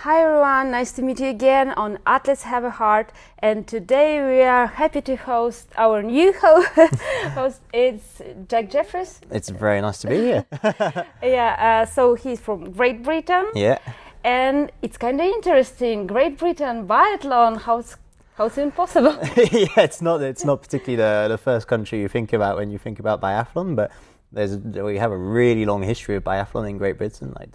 Hi everyone, nice to meet you again on Athletes Have a Heart, and today we are happy to host our new host. It's Jacques Jefferies. It's very nice to be here. So he's from Great Britain. Yeah. And it's kind of interesting. Great Britain, biathlon, how's it possible? Yeah, it's not particularly the first country you think about when you think about biathlon, but we have a really long history of biathlon in Great Britain. Like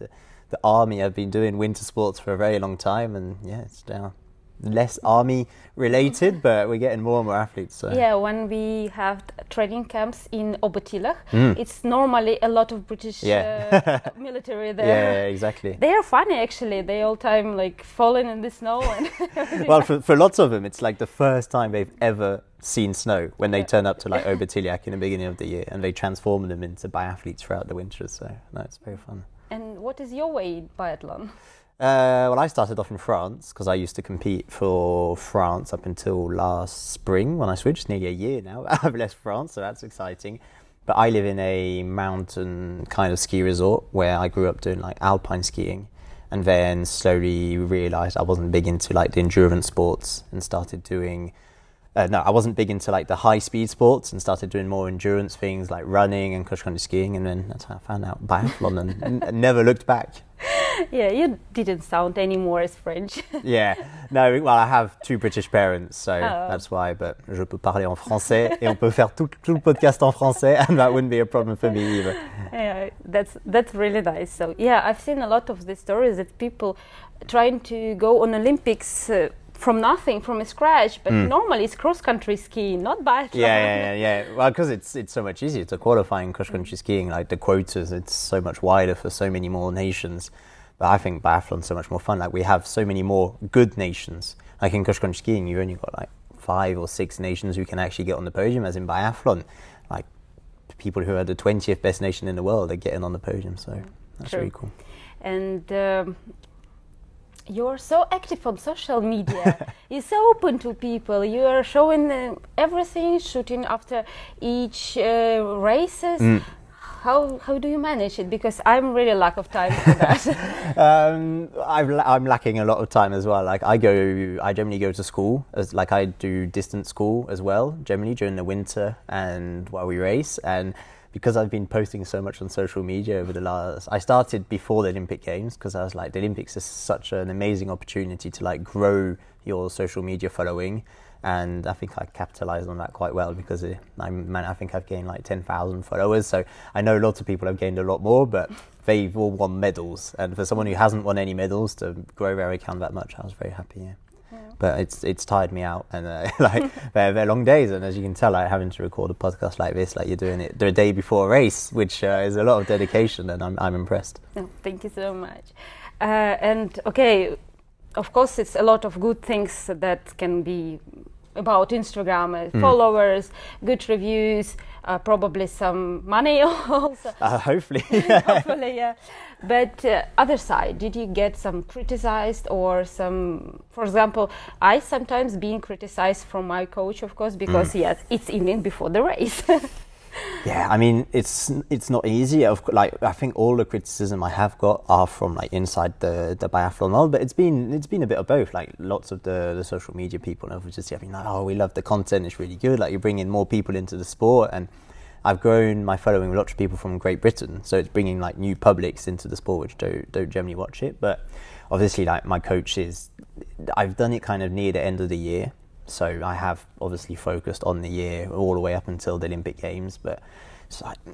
the army have been doing winter sports for a very long time, and yeah, it's now less army related, but we're getting more and more athletes. So. Yeah, when we have training camps in Hollmenkollen, it's normally a lot of British military there. Yeah, exactly. They are funny actually. They all time like falling in the snow. And well, for lots of them, it's like the first time they've ever seen snow when they turn up to like Hollmenkollen in the beginning of the year, and they transform them into biathletes throughout the winter. So no, it's very fun. And what is your way in biathlon? Well, I started off in France because I used to compete for France up until last spring when I switched. Nearly a year now I've left France, so that's exciting. But I live in a mountain kind of ski resort where I grew up doing like alpine skiing, and then slowly realised I wasn't big into like the endurance sports and started doing I wasn't big into like the high speed sports and started doing more endurance things like running and cross-country skiing, and then that's how I found out biathlon and never looked back. Yeah, you didn't sound any more as French. Yeah, no, well, I have two British parents, so that's why, but je peux parler en français et on peut faire tout le podcast en français, and that wouldn't be a problem for me either. Yeah, that's really nice. So yeah, I've seen a lot of the stories that people trying to go on Olympics from nothing, from scratch, but normally it's cross-country skiing, not biathlon. Yeah. Well, because it's so much easier to qualify in cross-country skiing, like the quotas, it's so much wider for so many more nations. But I think biathlon's so much more fun. Like we have so many more good nations. Like in cross-country skiing, you only got like 5 or 6 nations who can actually get on the podium, as in biathlon, like people who are the 20th best nation in the world are getting on the podium. So that's really cool. And you're so active on social media. You're so open to people. You are showing everything, shooting after each races. How do you manage it? Because I'm really lack of time for that. I'm lacking a lot of time as well. Like I generally go to school, like I do distance school as well, generally during the winter and while we race. And because I've been posting so much on social media I started before the Olympic Games because I was like, the Olympics is such an amazing opportunity to like grow your social media following. And I think I capitalized on that quite well because I think I've gained like 10,000 followers. So I know lots of people have gained a lot more, but they've all won medals. And for someone who hasn't won any medals to grow their account that much, I was very happy. Yeah. But it's tired me out, and like they're long days, and as you can tell, like having to record a podcast like this, like you're doing it the day before a race, which is a lot of dedication, and I'm impressed. Oh, thank you so much. And okay, of course, it's a lot of good things that can be about Instagram, followers, good reviews, probably some money also. Hopefully. Hopefully, yeah. But other side, did you get some criticized or some, for example, I sometimes being criticized from my coach, of course, because yes, it's evening before the race. Yeah, I mean, it's not easy. Like I think all the criticism I have got are from like inside the biathlon world, but it's been a bit of both. Like lots of the social media people have just been like, oh, we love the content, it's really good. Like you're bringing more people into the sport, and I've grown my following with lots of people from Great Britain, so it's bringing like new publics into the sport which don't generally watch it. But obviously, like my coach I've done it kind of near the end of the year. So I have obviously focused on the year all the way up until the Olympic Games, but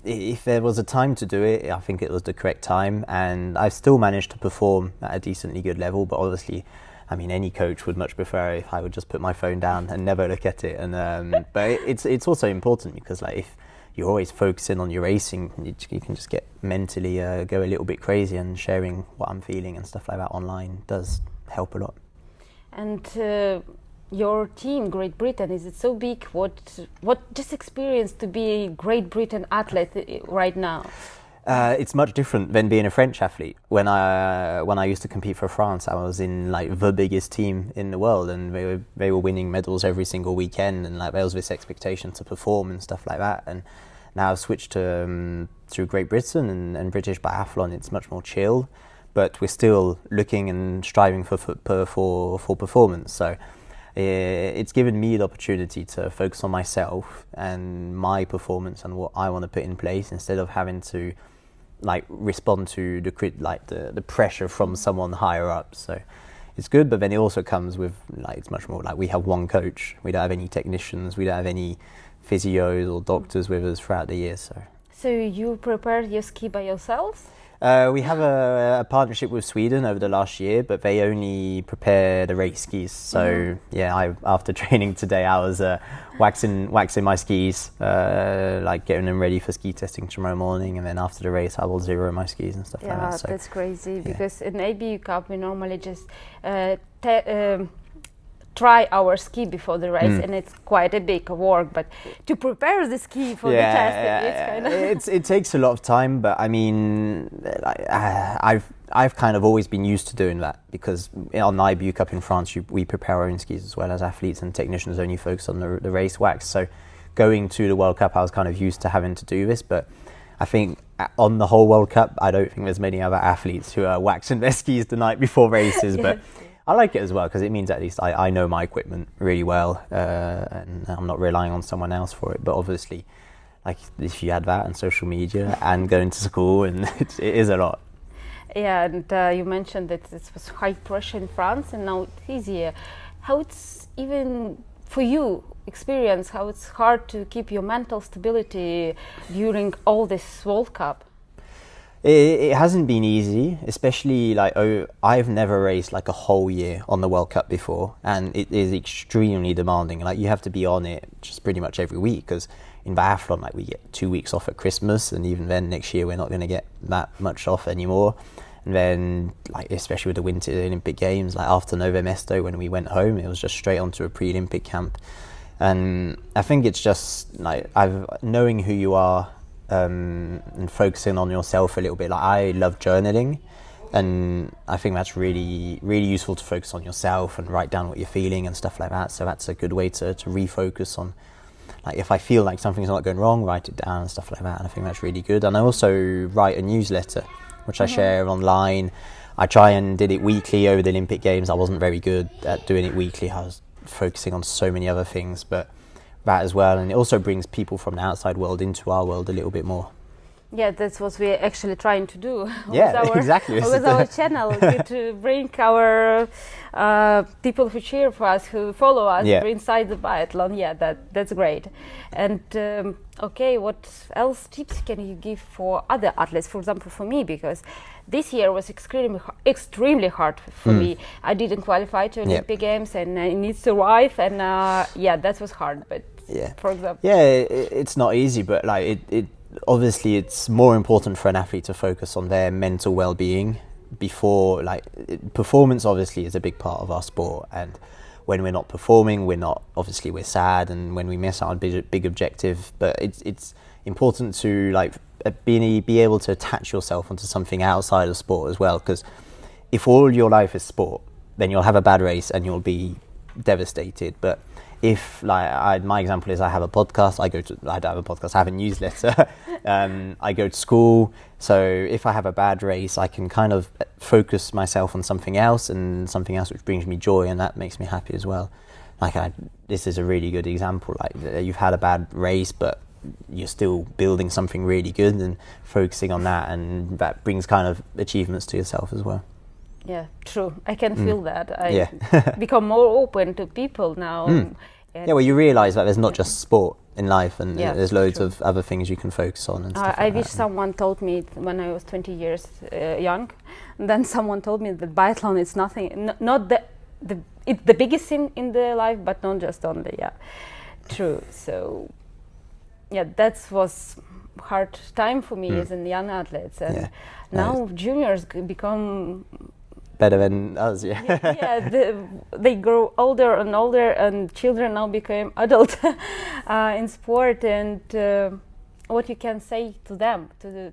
if there was a time to do it, I think it was the correct time, and I've still managed to perform at a decently good level. But obviously, I mean, any coach would much prefer if I would just put my phone down and never look at it. And but it's also important because like if you're always focusing on your racing, you can just get mentally go a little bit crazy, and sharing what I'm feeling and stuff like that online does help a lot. And your team, Great Britain, is it so big? What just experience to be a Great Britain athlete right now? It's much different than being a French athlete. When I used to compete for France, I was in like the biggest team in the world, and they were winning medals every single weekend, and like there was this expectation to perform and stuff like that. And now I've switched to Great Britain and British biathlon. It's much more chill. but we're still looking and striving for performance. So it's given me the opportunity to focus on myself and my performance and what I want to put in place, instead of having to like respond to the pressure from someone higher up. So it's good, but then it also comes with like, it's much more like we have one coach, we don't have any technicians, we don't have any physios or doctors with us throughout the year. So you prepared your ski by yourselves? We have a partnership with Sweden over the last year, but they only prepare the race skis. So after training today, I was waxing my skis, like getting them ready for ski testing tomorrow morning, and then after the race, I will zero my skis and stuff like that. So, that's crazy, because in AHaHe Cup we normally just try our ski before the race, and it's quite a big work, but to prepare the ski for the testing, it's kind of it takes a lot of time. But I mean, I've kind of always been used to doing that, because on the AHaHe Cup in France, we prepare our own skis as well as athletes, and technicians only focus on the race wax. So going to the World Cup, I was kind of used to having to do this, but I think on the whole World Cup, I don't think there's many other athletes who are waxing their skis the night before races. But I like it as well, because it means at least I know my equipment really well, and I'm not relying on someone else for it. But obviously, like if you add that and social media and going to school, and it is a lot. Yeah, and you mentioned that it was high pressure in France, and now it's easier. How it's even for you experience, how it's hard to keep your mental stability during all this World Cup? It hasn't been easy, especially like I've never raced like a whole year on the World Cup before, and it is extremely demanding. Like you have to be on it just pretty much every week, because in biathlon, like we get 2 weeks off at Christmas, and even then next year we're not going to get that much off anymore. And then like especially with the Winter Olympic Games, like after Nove Mesto, when we went home, it was just straight onto a pre-Olympic camp. And I think it's just like knowing who you are, and focusing on yourself a little bit. Like I love journaling, and I think that's really, really useful to focus on yourself and write down what you're feeling and stuff like that. So that's a good way to refocus on, like if I feel like something's not going wrong, write it down and stuff like that. And I think that's really good. And I also write a newsletter, which I share online. I try and did it weekly over the Olympic Games. I wasn't very good at doing it weekly. I was focusing on so many other things, but that as well, and it also brings people from the outside world into our world a little bit more. Yeah, that's what we're actually trying to do. Exactly. With our channel, to bring our people who cheer for us, who follow us inside the biathlon. Yeah, that's great. And okay, what else tips can you give for other athletes? For example, for me, because this year was extremely hard for me. I didn't qualify to Olympic Games, and I need to survive, and that was hard. But for example, it's not easy, but like it obviously it's more important for an athlete to focus on their mental well-being before, like performance obviously is a big part of our sport, and when we're not performing, we're sad, and when we miss out on big objective, but it's important to like be able to attach yourself onto something outside of sport as well, because if all your life is sport, then you'll have a bad race and you'll be devastated. But if like my example is I have a podcast, I don't have a podcast, I have a newsletter, I go to school, so if I have a bad race, I can kind of focus myself on something else, and something else which brings me joy, and that makes me happy as well. Like this is a really good example, like you've had a bad race, but you're still building something really good and focusing on that, and that brings kind of achievements to yourself as well. Yeah, true. I can feel that. I become more open to people now. Well, you realise that there's not just sport in life, and there's loads of other things you can focus on. And stuff I wish someone told me when I was 20 years young. And then someone told me that biathlon is nothing, not it's the biggest thing in the life, but not just only. Yeah, true. So that was hard time for me as a young athletes, and now juniors become better than us. They grow older and older, and children now become adult in sport. And what you can say to them, to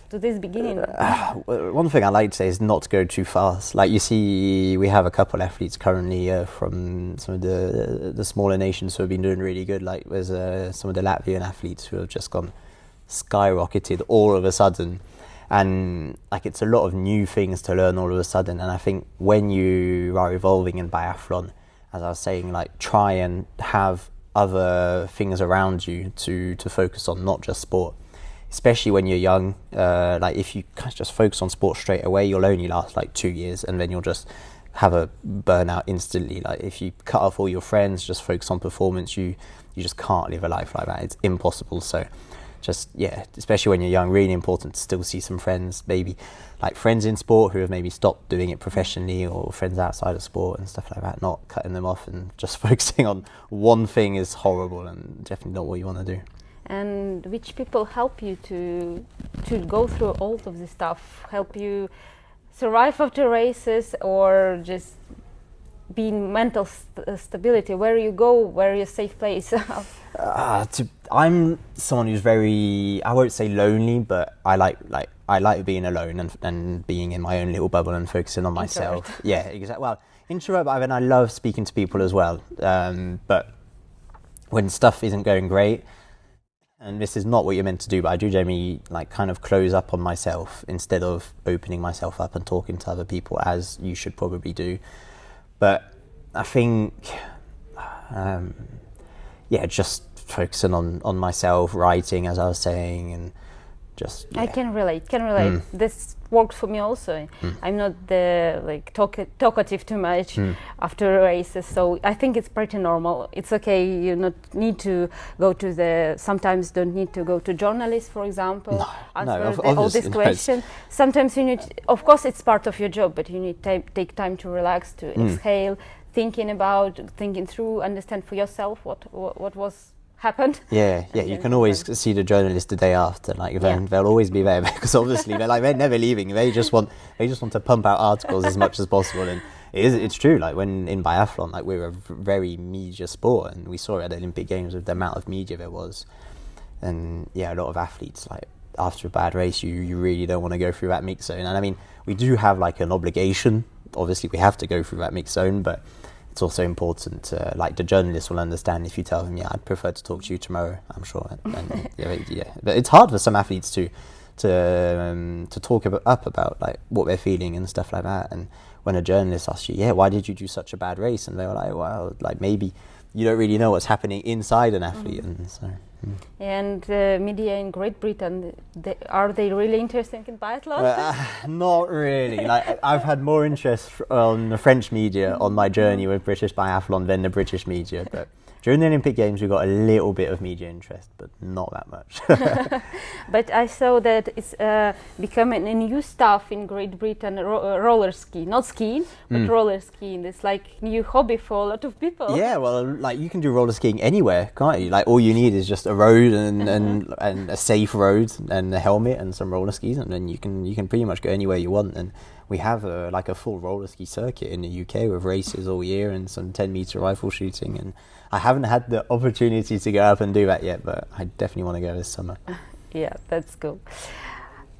this beginning? One thing I like to say is not to go too fast. Like you see, we have a couple athletes currently from some of the smaller nations who have been doing really good. Like there's some of the Latvian athletes who have just gone skyrocketed all of a sudden. and like it's a lot of new things to learn all of a sudden. And I think when you are evolving in biathlon, as I was saying, like try and have other things around you to focus on, not just sport. Especially when you're young, like if you just focus on sport straight away, you'll only last like 2 years, and then you'll just have a burnout instantly. Like if you cut off all your friends, just focus on performance, you just can't live a life like that. It's impossible. So just, yeah, especially when you're young, really important to still see some friends, maybe like friends in sport who have maybe stopped doing it professionally, or friends outside of sport and stuff like that, not cutting them off and just focusing on one thing is horrible and definitely not what you want to do. And which people help you to go through all of this stuff, help you survive after races, or just being mental stability? Where you go, where your safe place? I'm someone who's very, I won't say lonely, but I like being alone and being in my own little bubble and focusing on myself. Introvert. Yeah, exactly. Well, introvert, but I love speaking to people as well. But when stuff isn't going great, and this is not what you're meant to do, but I do generally like kind of close up on myself instead of opening myself up and talking to other people, as you should probably do. But I think, just focusing on myself, writing, as I was saying, and just... Yeah. I can relate. This worked for me also. I'm not talkative too much after races, so I think it's pretty normal. It's okay. You not need to go to sometimes don't need to go to journalists, for example, answer all these questions. Sometimes you need, of course it's part of your job, but you need to take time to relax, to exhale, thinking through, understand for yourself what was happened. Yeah, you can always see the journalist the day after. Like they'll always be there, because obviously they're never leaving. They just want to pump out articles as much as possible. And it's true. Like when in biathlon, like we're a very media sport, and we saw it at the Olympic Games with the amount of media there was. And a lot of athletes, like after a bad race, you really don't want to go through that mix zone. And I mean, we do have like an obligation. Obviously, we have to go through that mix zone, but it's also important to, like, the journalists will understand if you tell them, I'd prefer to talk to you tomorrow, I'm sure. And, but it's hard for some athletes to talk up about like what they're feeling and stuff like that. And when a journalist asks you, why did you do such a bad race? And they were like, well, like maybe you don't really know what's happening inside an athlete. And so. And media in Great Britain, are they really interested in biathlon? Not really. Like I've had more interest on the French media on my journey with British biathlon than the British media. But during the Olympic Games, we got a little bit of media interest, but not that much. But I saw that it's becoming a new stuff in Great Britain, roller ski, not skiing, but roller skiing. It's like new hobby for a lot of people. Yeah, well, like you can do roller skiing anywhere, can't you? Like all you need is just a road and a safe road and a helmet and some roller skis, and then you can pretty much go anywhere you want. And we have a full roller ski circuit in the UK with races all year and some 10-meter rifle shooting. And I haven't had the opportunity to go up and do that yet, but I definitely want to go this summer. Yeah, that's cool.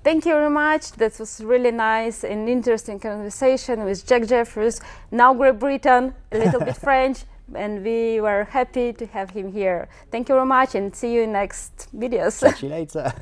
Thank you very much. That was really nice and interesting conversation with Jacques Jefferies, now Great Britain, a little bit French, and we were happy to have him here. Thank you very much, and see you in next videos. See you later.